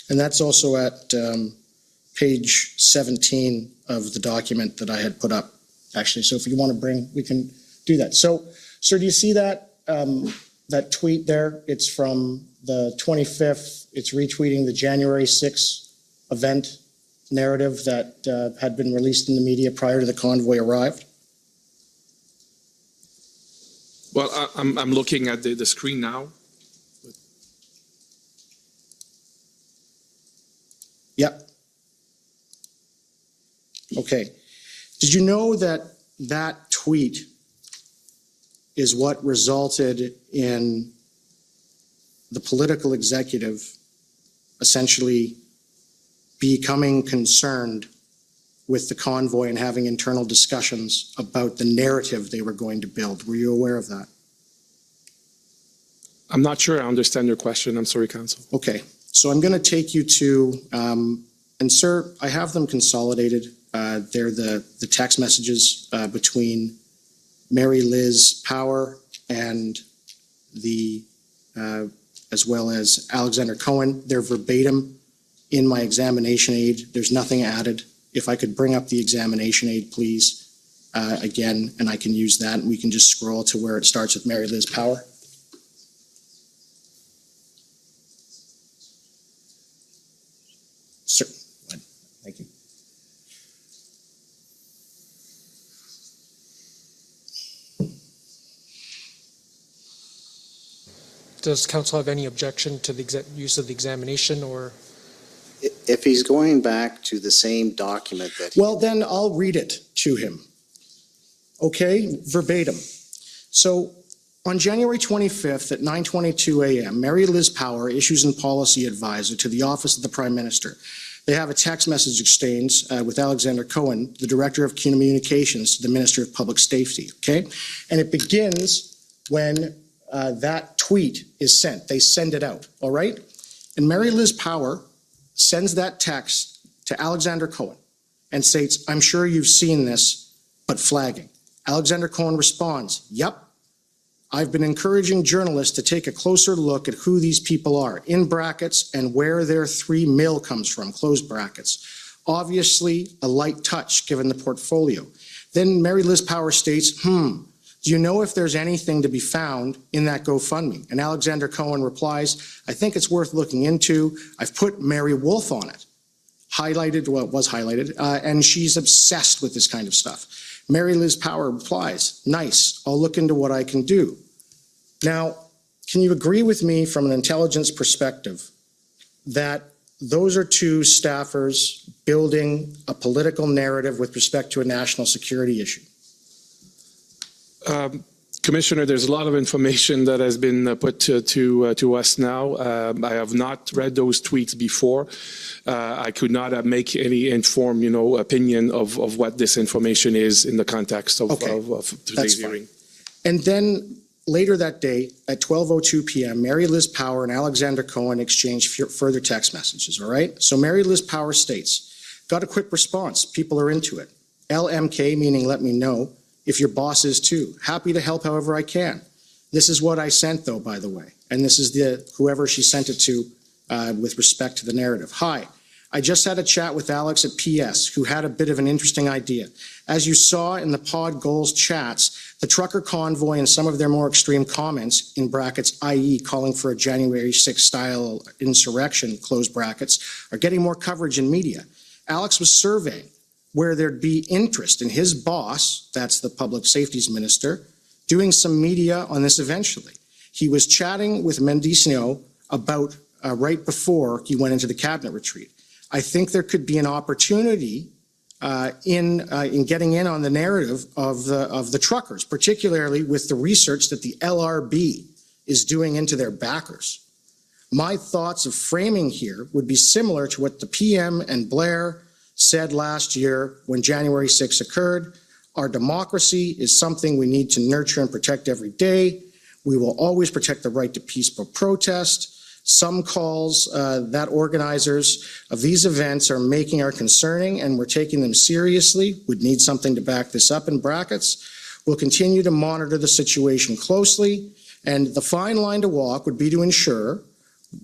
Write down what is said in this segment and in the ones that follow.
And that's also at page 17 of the document that I had put up, actually. So if you want to bring, we can do that. So, sir, do you see that, that tweet there? It's from the 25th. It's retweeting the January 6th event narrative that had been released in the media prior to the convoy arrived. Well, I'm looking at the screen now. Yep. Okay. Did you know that that tweet is what resulted in the political executive essentially becoming concerned with the convoy and having internal discussions about the narrative they were going to build? Were you aware of that? I'm not sure I understand your question. I'm sorry, Council. Okay. So I'm going to take you to, and sir, I have them consolidated. They're the text messages between Mary Liz Power and the, as well as Alexander Cohen. They're verbatim in my examination aid. There's nothing added. If I could bring up the examination aid, please, again, and I can use that, and we can just scroll to where it starts with Mary Liz Power. Sir, thank you. Does council have any objection to the use of the examination, or? If he's going back to the same document that Well, then I'll read it to him. Okay, verbatim. So on January 25th at 9:22 a.m., Mary Liz Power, Issues and Policy Advisor to the Office of the Prime Minister. They have a text message exchange with Alexander Cohen, the Director of Communications to the Minister of Public Safety, okay? And it begins when that tweet is sent. They send it out, all right? And Mary Liz Power sends that text to Alexander Cohen and states, "I'm sure you've seen this, but flagging." Alexander Cohen responds, "Yep. I've been encouraging journalists to take a closer look at who these people are, in brackets, and where their $3 million comes from, close brackets. Obviously, a light touch given the portfolio." Then Mary Liz Power states, "Do you know if there's anything to be found in that GoFundMe?" And Alexander Cohen replies, "I think it's worth looking into. I've put Mary Wolf on it." Highlighted, well, it was highlighted, and she's obsessed with this kind of stuff. Mary Liz Power replies, "Nice, I'll look into what I can do." Now, can you agree with me from an intelligence perspective that those are two staffers building a political narrative with respect to a national security issue? Commissioner, there's a lot of information that has been put to us now. I have not read those tweets before. I could not make any informed, opinion of what this information is in the context of today's hearing. And then later that day at 12:02 p.m., Mary Liz Power and Alexander Cohen exchanged further text messages, all right? So Mary Liz Power states, "Got a quick response. People are into it. LMK, meaning let me know. If your boss is too. Happy to help however I can." This is what I sent, though, by the way. And this is whoever she sent it to with respect to the narrative. "Hi, I just had a chat with Alex at PS, who had a bit of an interesting idea. As you saw in the pod goals chats, the trucker convoy and some of their more extreme comments, in brackets, i.e. calling for a January 6th style insurrection, close brackets, are getting more coverage in media. Alex was surveying where there'd be interest in his boss, that's the public safety's minister, doing some media on this eventually. He was chatting with Mendicino about right before he went into the cabinet retreat. I think there could be an opportunity in getting in on the narrative of the truckers, particularly with the research that the LRB is doing into their backers. My thoughts of framing here would be similar to what the PM and Blair said last year when January 6th occurred. Our democracy is something we need to nurture and protect every day. We will always protect the right to peaceful protest. Some calls that organizers of these events are making are concerning, and we're taking them seriously. We'd need something to back this up in brackets. We'll continue to monitor the situation closely, and the fine line to walk would be to ensure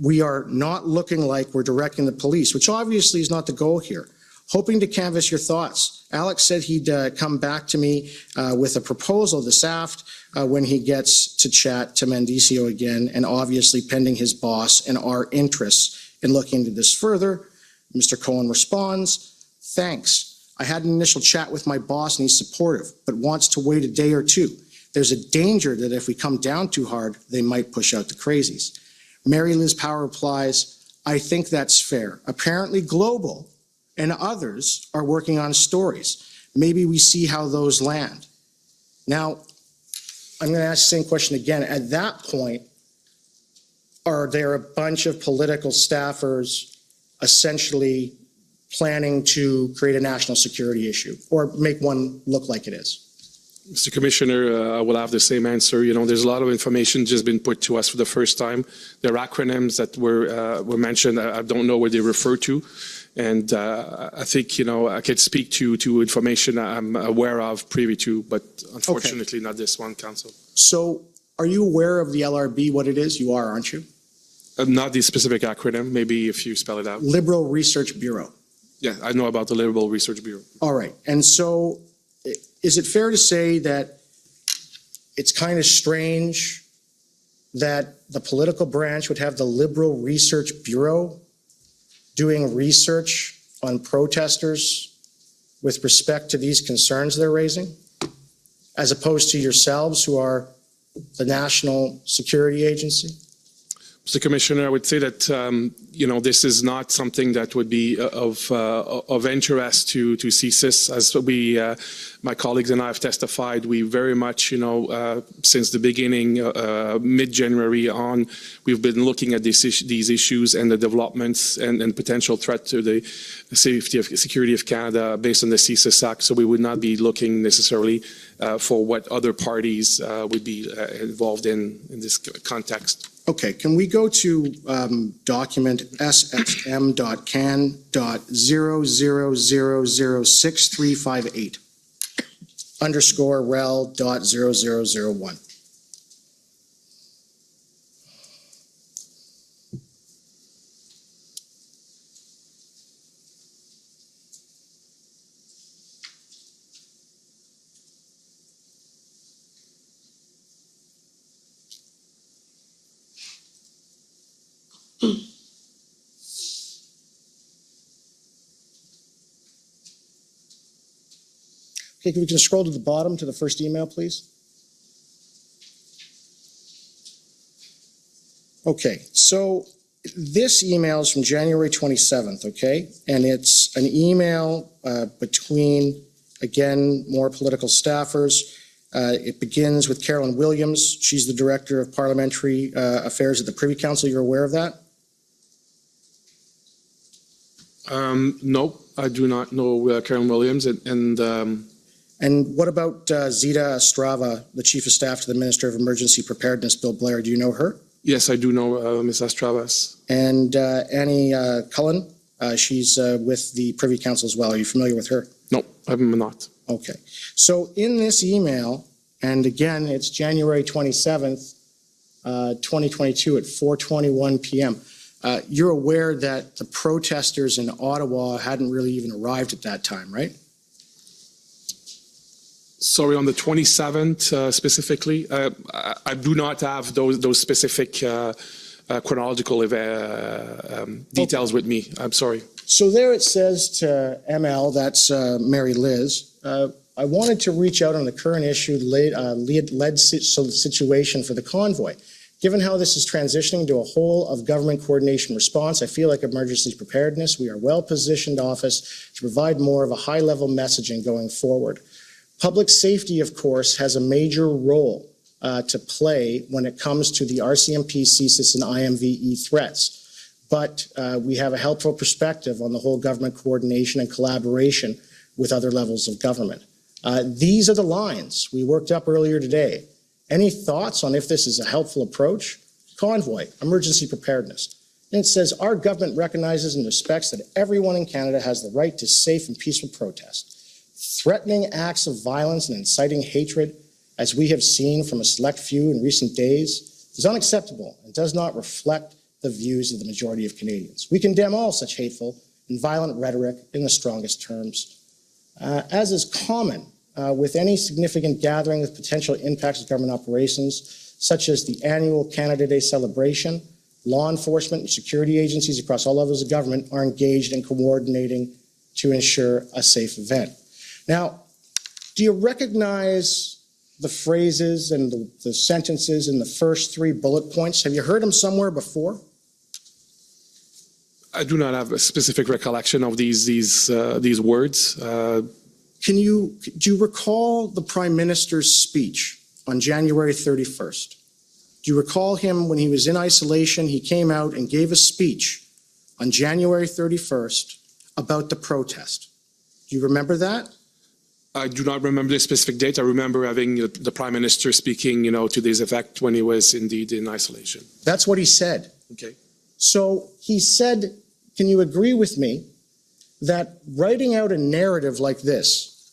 we are not looking like we're directing the police, which obviously is not the goal here. Hoping to canvass your thoughts. Alex said he'd come back to me with a proposal this aft when he gets to chat to Mendicio again, and obviously pending his boss and our interests in looking into this further. Mr. Cohen responds, thanks. I had an initial chat with my boss and he's supportive, but wants to wait a day or two. There's a danger that if we come down too hard, they might push out the crazies. Mary Liz Power replies, I think that's fair. Apparently Global and others are working on stories. Maybe we see how those land. Now, I'm going to ask the same question again. At that point, are there a bunch of political staffers essentially planning to create a national security issue or make one look like it is? Mr. Commissioner, I will have the same answer. You know, there's a lot of information just been put to us for the first time. There are acronyms that were mentioned. I don't know what they refer to. And I think, you know, I could speak to information I'm aware of, privy to, but unfortunately not this one, Council. So are you aware of the LRB, what it is? You are, aren't you? Not the specific acronym, maybe if you spell it out. Liberal Research Bureau. Yeah, I know about the Liberal Research Bureau. All right. And so is it fair to say that it's kind of strange that the political branch would have the Liberal Research Bureau doing research on protesters with respect to these concerns they're raising, as opposed to yourselves who are the National Security Agency? Mr. Commissioner, I would say that, you know, this is not something that would be of interest to CSIS. As we, my colleagues and I have testified, we very much, you know, since the beginning, mid-January on, we've been looking at these issues and the developments and potential threat to the safety of security of Canada based on the CSIS Act. So we would not be looking necessarily for what other parties would be involved in this context. Okay, can we go to document SXM.can.00006358 underscore rel.0001? Okay, we can scroll to the bottom to the first email, please. Okay, so this email is from January 27th, okay? And it's an email between, again, more political staffers. It begins with Carolyn Williams. She's the Director of Parliamentary Affairs at the Privy Council. You're aware of that? No, I do not know Karen Williams. And what about Zita Estrava, the Chief of Staff to the Minister of Emergency Preparedness, Bill Blair? Do you know her? Yes, I do know Ms. Estravas. And Annie Cullen, she's with the Privy Council as well. Are you familiar with her? No, I'm not. Okay. So in this email, and again, it's January 27th, 2022 at 4:21 p.m., you're aware that the protesters in Ottawa hadn't really even arrived at that time, right? Sorry, on the 27th specifically, I do not have those specific chronological details with me. I'm sorry. So there it says to ML, that's Mary Liz, I wanted to reach out on the current issue led situation for the convoy. Given how this is transitioning to a whole of government coordination response, I feel like emergency preparedness, we are well-positioned office to provide more of a high-level messaging going forward. Public safety, of course, has a major role to play when it comes to the RCMP, CSIS, and IMVE threats. But we have a helpful perspective on the whole government coordination and collaboration with other levels of government. These are the lines we worked up earlier today. Any thoughts on if this is a helpful approach? Convoy, emergency preparedness. And it says, our government recognizes and respects that everyone in Canada has the right to safe and peaceful protest. Threatening acts of violence and inciting hatred, as we have seen from a select few in recent days, is unacceptable and does not reflect the views of the majority of Canadians. We condemn all such hateful and violent rhetoric in the strongest terms. As is common with any significant gathering with potential impacts of government operations, such as the annual Canada Day celebration, law enforcement and security agencies across all levels of government are engaged in coordinating to ensure a safe event. Now, do you recognize the phrases and the sentences in the first 3 bullet points? Have you heard them somewhere before? I do not have a specific recollection of these words. Do you recall the Prime Minister's speech on January 31st? Do you recall him when he was in isolation? He came out and gave a speech on January 31st about the protest. Do you remember that? I do not remember the specific date. I remember having the Prime Minister speaking, to this effect when he was indeed in isolation. That's what he said. Okay. So he said, can you agree with me that writing out a narrative like this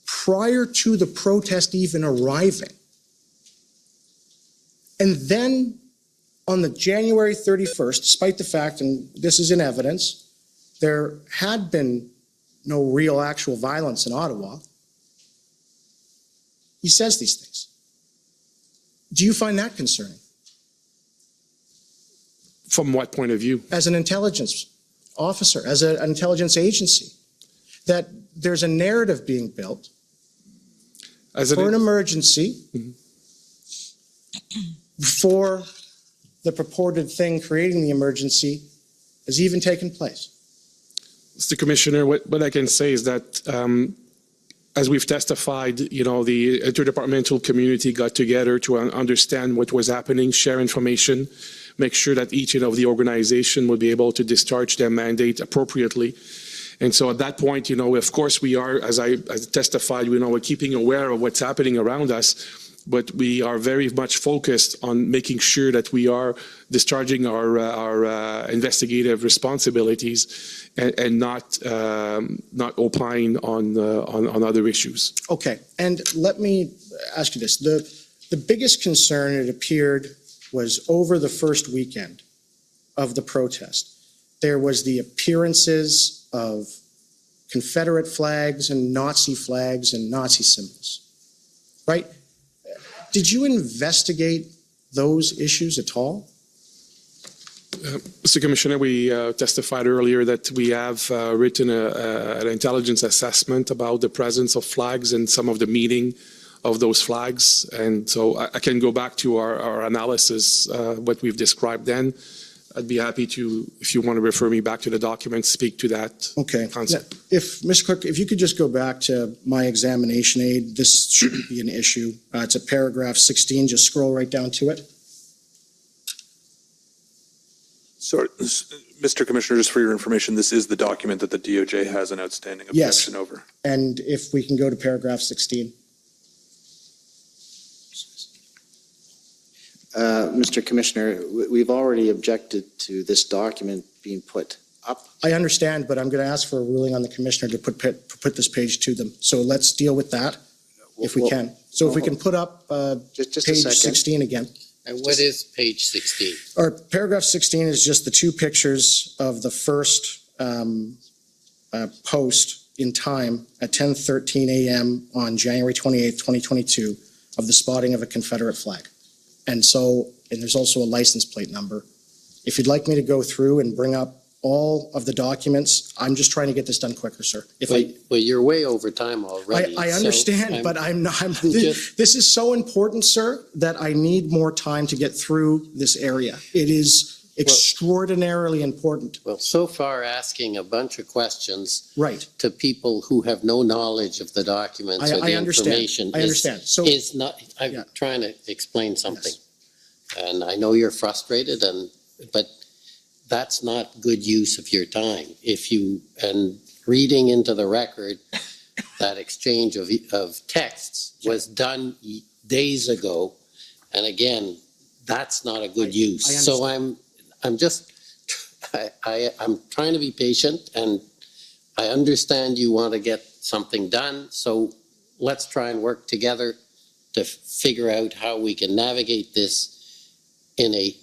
prior to the protest even arriving, and then on the January 31st, despite the fact, and this is in evidence, there had been no real actual violence in Ottawa, he says these things. Do you find that concerning? From what point of view? As an intelligence officer, as an intelligence agency, that there's a narrative being built for an emergency before the purported thing creating the emergency has even taken place. Mr. Commissioner, what I can say is that as we've testified, the interdepartmental community got together to understand what was happening, share information, make sure that each of the organization would be able to discharge their mandate appropriately. And so at that point, of course we are, as I testified, we're keeping aware of what's happening around us, but we are very much focused on making sure that we are discharging our investigative responsibilities and not opine on other issues. Okay, and let me ask you this. The biggest concern, it appeared, was over the first weekend of the protest. There was the appearances of Confederate flags and Nazi symbols, right? Did you investigate those issues at all? Mr. Commissioner, we testified earlier that we have written an intelligence assessment about the presence of flags and some of the meaning of those flags. And so I can go back to our analysis, what we've described then. I'd be happy to, if you want to refer me back to the document, speak to that concept. If, Mr. Clerk, if you could just go back to my examination aid, this shouldn't be an issue. It's at paragraph 16, just scroll right down to it. Sorry, Mr. Commissioner, just for your information, this is the document that the DOJ has an outstanding objection over. And if we can go to paragraph 16. Mr. Commissioner, we've already objected to this document being put up. I understand, but I'm going to ask for a ruling on the commissioner to put this page to them. So let's deal with that if we can. So if we can put up Just a page second. 16 again. And what is page 16? Or paragraph 16 is just the 2 pictures of the first post in time at 10:13 a.m. on January 28th, 2022 of the spotting of a Confederate flag. And there's also a license plate number. If you'd like me to go through and bring up all of the documents, I'm just trying to get this done quicker, sir. Well, you're way over time already. I understand, but this is so important, sir, that I need more time to get through this area. It is extraordinarily important. Well, so far asking a bunch of questions Right. to people who have no knowledge of the documents or the information I understand. So is not, I'm trying to explain something. And I know you're frustrated, but that's not good use of your time. And reading into the record, that exchange of texts was done days ago. And again, that's not a good use. So I'm trying to be patient, and I understand you want to get something done. So let's try and work together to figure out how we can navigate this in a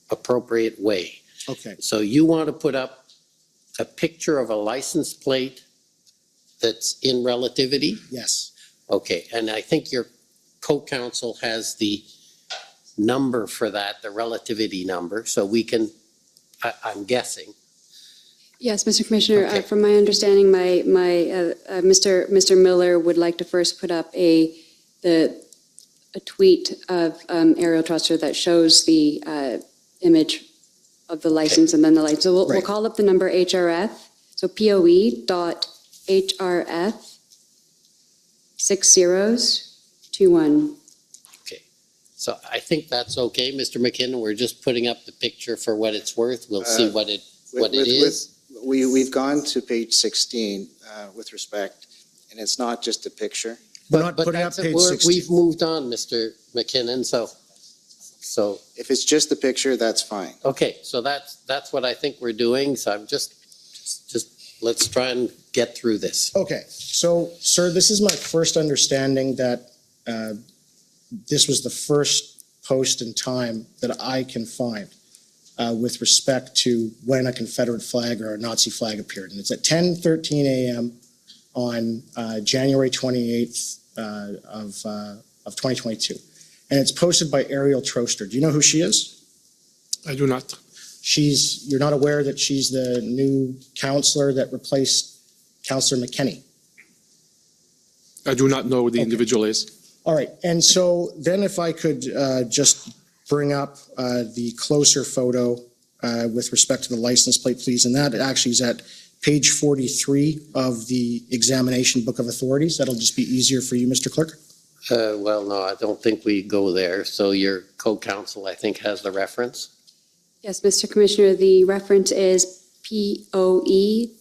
appropriate way. Okay, So you want to put up a picture of a license plate that's in relativity? yes. Okay, and I think your co-counsel has the number for that, the relativity number, so we can, I'm guessing. Yes, Mr. Commissioner, Okay. from my understanding, Mr. Miller would like to first put up a tweet of Ariel Truster that shows the image of the license and then the license. So we'll Right. call up the number HRF, so POE.HRF 6021. Okay, so I think that's okay, Mr. McKinnon, we're just putting up the picture for what it's worth, we'll see what it is. We've gone to page 16 with respect, and it's not just a picture. We're not But putting up that's- page we're- 16. We've moved on, Mr. McKinnon, so, If it's just the picture, that's fine. okay, so that's what I think we're doing, so I'm just, let's try and get through this. Okay, so, sir, this is my first understanding that this was the first post in time that I can find with respect to when a Confederate flag or a Nazi flag appeared. And it's at 10:13 a.m. on January 28th of 2022. And it's posted by Ariel Troster. Do you know who she is? I do not. You're not aware that she's the new counselor that replaced Counselor McKenney? I do not know who the individual is. All right, and so then if I could just bring up the closer photo with respect to the license plate, please, and that actually is at page 43 of the examination book of authorities. That'll just be easier for you, Mr. Clerk. Well, no, I don't think we go there, so your co-counsel, I think, has the reference. Yes, Mr. Commissioner, the reference is POE.HRF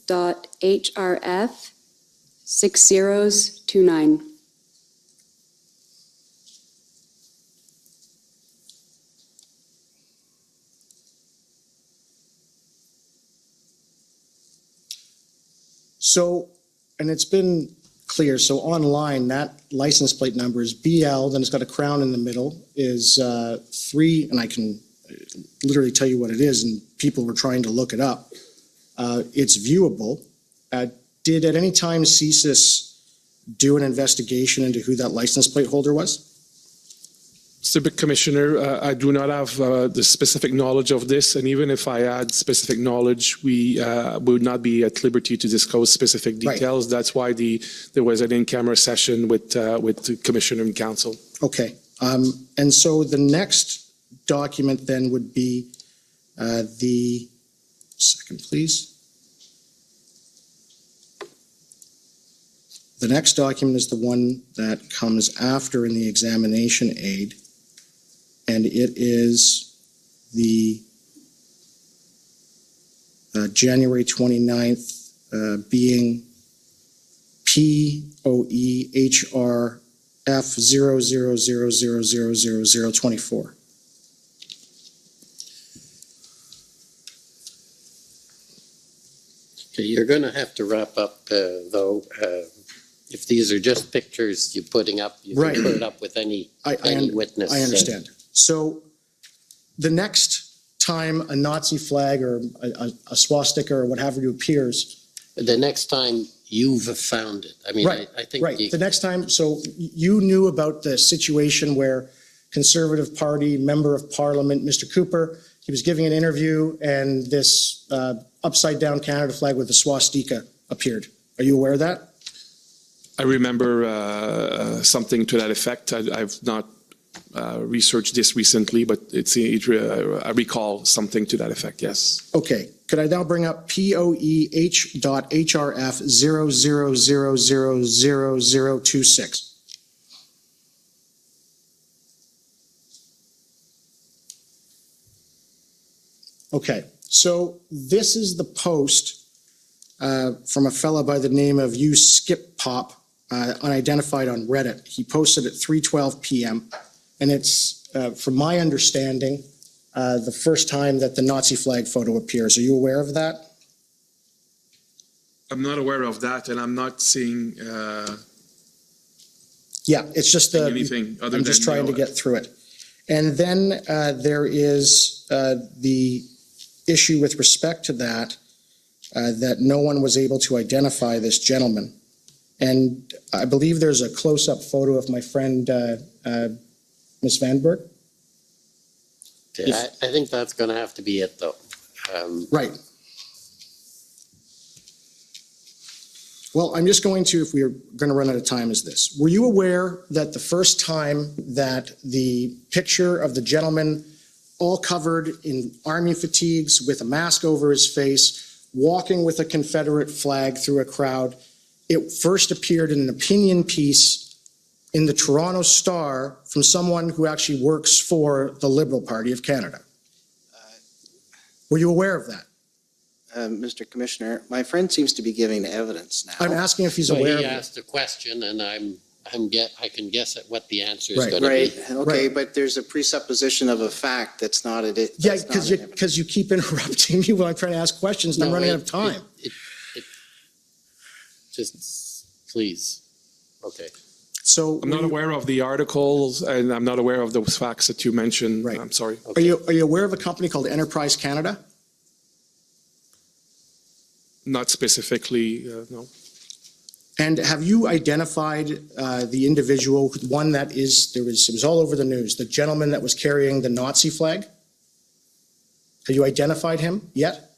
6029. So, and it's been clear, so online, that license plate number is BL, then it's got a crown in the middle, is 3, and I can literally tell you what it is, and people were trying to look it up. It's viewable. Did at any time CSIS do an investigation into who that license plate holder was? Mr. Commissioner, I do not have the specific knowledge of this, and even if I had specific knowledge, we would not be at liberty to disclose specific Right. details. That's why there was an in-camera session with the Commissioner and Council. Okay, and so the next document then would be second, please. The next document is the one that comes after in the examination aid, and it is the January 29th being POEHRF 0000000024. Okay, you're going to have to wrap up, though. If these are just pictures you're putting up, you Right. can put it up with any witness. I understand. So the next time a Nazi flag or a swastika or what have you appears, The next time you've found it. I mean, right, I think right. The next time, so you knew about the situation where Conservative Party Member of Parliament, Mr. Cooper, he was giving an interview and this upside down Canada flag with the swastika appeared. Are you aware of that? I remember something to that effect. I've not researched this recently, but I recall something to that effect, yes. Okay, could I now bring up POEH.HRF 00000026? Okay, so this is the post from a fellow by the name of Skip Pop, unidentified on Reddit. He posted at 3:12 p.m. And it's, from my understanding, the first time that the Nazi flag photo appears. Are you aware of that? I'm not aware of that, and I'm not seeing Yeah, it's just anything other than. I'm just trying to get through it. And then there is the issue with respect to that, that no one was able to identify this gentleman. And I believe there's a close-up photo of my friend, Ms. Vanberg. Okay, I think that's going to have to be it, though. Right. Well, I'm just going to, if we're going to run out of time, is this. Were you aware that the first time that the picture of the gentleman all covered in army fatigues with a mask over his face, walking with a Confederate flag through a crowd, it first appeared in an opinion piece in the Toronto Star from someone who actually works for the Liberal Party of Canada? Were you aware of that? Mr. Commissioner, my friend seems to be giving evidence now. I'm asking if he's So aware of he it. asked a question, and I can guess at what the answer is Right. going to Right, be. okay, Right. but there's a presupposition of a fact that's not a. Yeah, because you keep interrupting me when I'm trying to ask questions and I'm No, running out of time. Just, please, okay. So I'm not aware of the articles, and I'm not aware of those facts that you mentioned. Right. I'm sorry. are you aware of a company called Enterprise Canada? Not specifically, no. And have you identified the individual, one that is, it was all over the news, the gentleman that was carrying the Nazi flag? Have you identified him yet?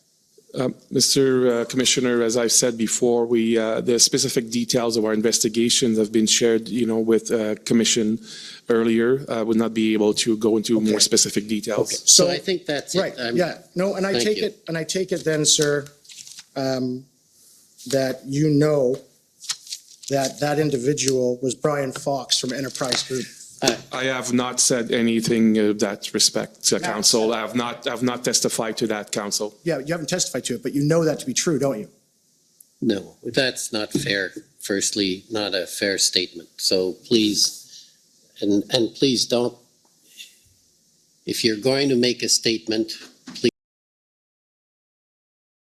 Mr. Commissioner, as I've said before, the specific details of our investigations have been shared, with Commission earlier. I would not be able to go into more specific details. Okay. So I think that's it. Right, yeah, no, and I Thank take it then, sir, that you know that individual was Brian Fox from Enterprise Group. I have not said anything of that respect, Council. I have not testified to that, Council. Yeah, you haven't testified to it, but you know that to be true, don't you? No, that's not fair. Firstly, not a fair statement. So please, and please don't, if you're going to make a statement,